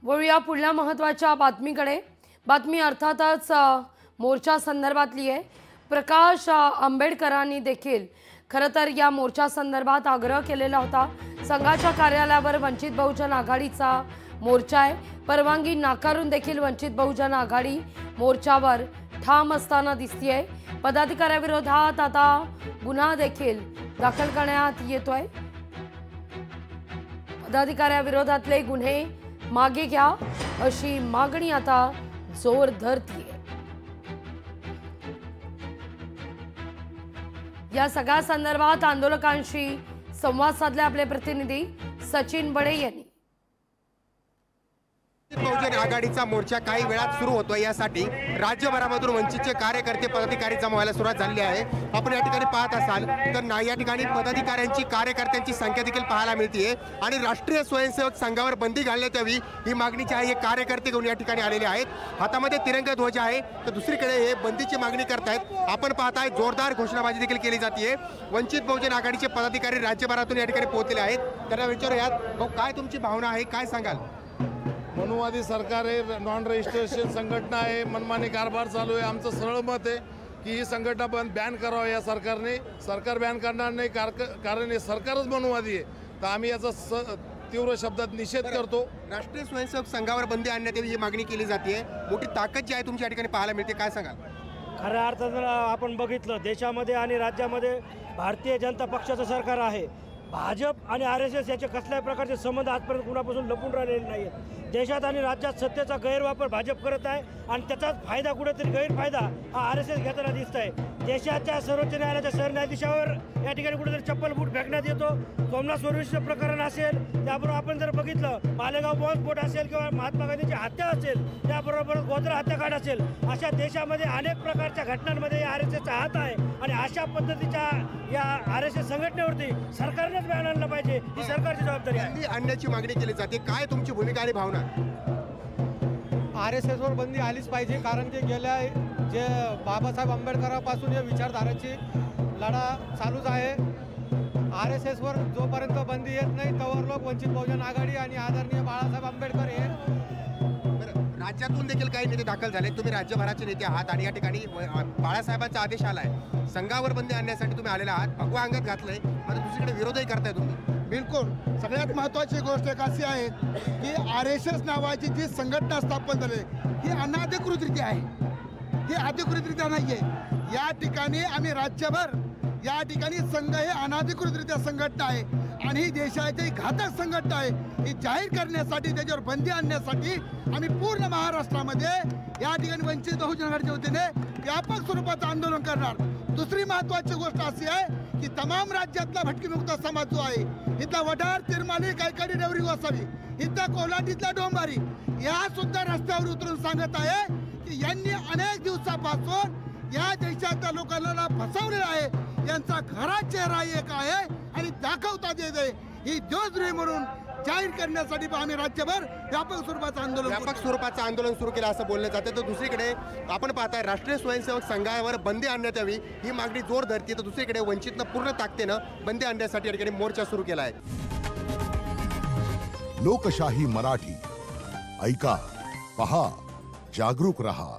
वळूया पुढल्या महत्त्वाच्या बातमीकडे। बातमी अर्थातच मोर्चा संदर्भातली आहे। प्रकाश आंबेडकरांनी देखील खरं तर या मोर्चा संदर्भात आग्रह केलेला होता। संघाच्या कार्यालयावर वंचित बहुजन आघाडीचा मोर्चा आहे। परवानगी नाकारून देखील वंचित बहुजन आघाडी मोर्चावर ठाम असताना दिसतेय। पदाधिकाऱ्यांविरोधात आता गुन्हा देखील दाखल करण्यात येतोय। पदाधिकाऱ्यांविरोधातले गुन्हे मागे घ्या अशी मागणी आता जोर धरतीये। या सगळ्या संदर्भात आंदोलकांशी संवाद साधले आपले प्रतिनिधी सचिन बडे यांनी। बहुजन आघाडीचा मोर्चा काही वेळात सुरू होतोय, यासाठी राज्यभरामधून वंचितचे कार्यकर्ते पदाधिकारी जमा व्हायला सुरुवात झाली आहे। आपण या ठिकाणी पाहत असाल तर या ठिकाणी पदाधिकाऱ्यांची कार्यकर्त्यांची संख्या देखील पाहायला मिळते आणि राष्ट्रीय स्वयंसेवक संघावर बंदी घालण्यात यावी ही मागणी जी आहे हे कार्यकर्ते घेऊन या ठिकाणी आलेले आहेत। हातामध्ये तिरंगा ध्वज आहे तर दुसरीकडे हे बंदीची मागणी करतायत। आपण पाहताय जोरदार घोषणाबाजी देखील केली जाते। वंचित बहुजन आघाडीचे पदाधिकारी राज्यभरातून या ठिकाणी पोहोचलेले आहेत। त्यांना विचारूयात, काय तुमची भावना आहे, काय सांगाल? मनुवादी सरकार आहे, नॉन रजिस्ट्रेशन संघटना आहे, मनमानी कारभार चालू आहे। आमचं सरळ मत आहे की ही संघटना बॅन करावं या सरकारने। सरकार बॅन करणार नाही कारण हे सरकारच मनुवादी आहे, तर आम्ही याचा तीव्र शब्दात निषेध करतो। राष्ट्रीय स्वयंसेवक संघावर बंदी आणण्यात यावी ही मागणी केली जाते। मोठी ताकद जी आहे तुमच्या ठिकाणी पाहायला मिळते, काय सांगाल? खऱ्या अर्थानं आपण बघितलं देशामध्ये आणि राज्यामध्ये भारतीय जनता पक्षाचं सरकार आहे। भाजप आणि RSS याचे कसल्याही प्रकारचे संबंध आजपर्यंत कुणापासून लपून राहिलेले नाही आहेत। देशात आणि राज्यात सत्तेचा गैरवापर भाजप करत आहे आणि त्याचाच फायदा कुठेतरी गैरफायदा हा RSS घेताना दिसत आहे। देशाच्या सर्वोच्च न्यायालयाच्या सरन्यायाधीशावर या ठिकाणी कुठेतरी चप्पल बूट फेकण्यात येतो। सोमनाथ सोरवेचं प्रकरण असेल, त्याबरोबर आपण जर बघितलं मालेगाव बॉम्बस्फोट असेल किंवा महात्मा गांधीची हत्या असेल, त्याबरोबर गोधरा हत्याकांड असेल, अशा देशामध्ये अनेक प्रकारच्या घटनांमध्ये RSSचा हात आहे आणि अशा पद्धतीच्या या RSS संघटनेवरती सरकारनेच बॅन आणलं पाहिजे, ही सरकारची जबाबदारी आहे। बंदी आणण्याची मागणी केली जाते, काय तुमची भूमिका आणि भावना? RSS वर बंदी आलीच पाहिजे, कारण की गेल्या जे बाबासाहेब आंबेडकरांपासून या विचारधाराची लढा चालूच आहे। RSS वर जोपर्यंत बंदी येत नाही तोवर लोक वंचित बहुजन आघाडी आणि आदरणीय बाळासाहेब आंबेडकर हे राज्यातून देखील काही नेते दाखल झाले। तुम्ही राज्यभराचे नेते आहात आणि या ठिकाणी बाळासाहेबांचा आदेश आलाय, संघावर बंदी आणण्यासाठी तुम्ही आलेला आहात, भगवा अंगात घातलंय, मात्र दुसरीकडे विरोधही करताय तुम्ही। बिलकुल, सगळ्यात महत्त्वाची गोष्ट एक अशी आहे की RSS नावाची जी संघटना स्थापन झाली ही अनधिकृतरित्या आहे, ही अधिकृतरित्या नाही आहे। या ठिकाणी आम्ही राज्यभर या ठिकाणी संघ हे अनधिकृतरित्या संघटना आहे आणि ही देशाची घातक संघटना आहे। ही जाहीर करण्यासाठी, त्याच्यावर बंदी आणण्यासाठी आम्ही पूर्ण महाराष्ट्रामध्ये या ठिकाणी वंचित बहुजन आघाडीच्या वतीने व्यापक स्वरूपाचं आंदोलन करणार। दुसरी महत्त्वाची गोष्ट अशी आहे की तमाम राज्यातला भटकीमुक्त समाज जो आहे, इथला वडार, तिरमाली, कैकाडी, देवरी, गोसावी, इथला कोल्हाटीतला डोंबारी, या सुद्धा रस्त्यावर उतरून सांगत आहे की यांनी अनेक दिवसापासून या देशातल्या लोकांना फसवलेलं आहे। यांचा खरा चेहरा एक आहे आणि दाखवतात येते ही देशद्रोही म्हणून जाहीर करण्यासाठी आम्ही राज्यभर व्यापक स्वरूपाचं आंदोलन सुरू केलं असं बोललं जातं। तर दुसरीकडे आपण पाहताय राष्ट्रीय स्वयंसेवक संघावर बंदी आणण्यात यावी ही मागणी जोर धरते, तर दुसरीकडे वंचितनं पूर्ण ताकदीनं बंदी आणण्यासाठी या ठिकाणी मोर्चा सुरू केला आहे। लोकशाही मराठी ऐका, पहा, जागरूक रहा।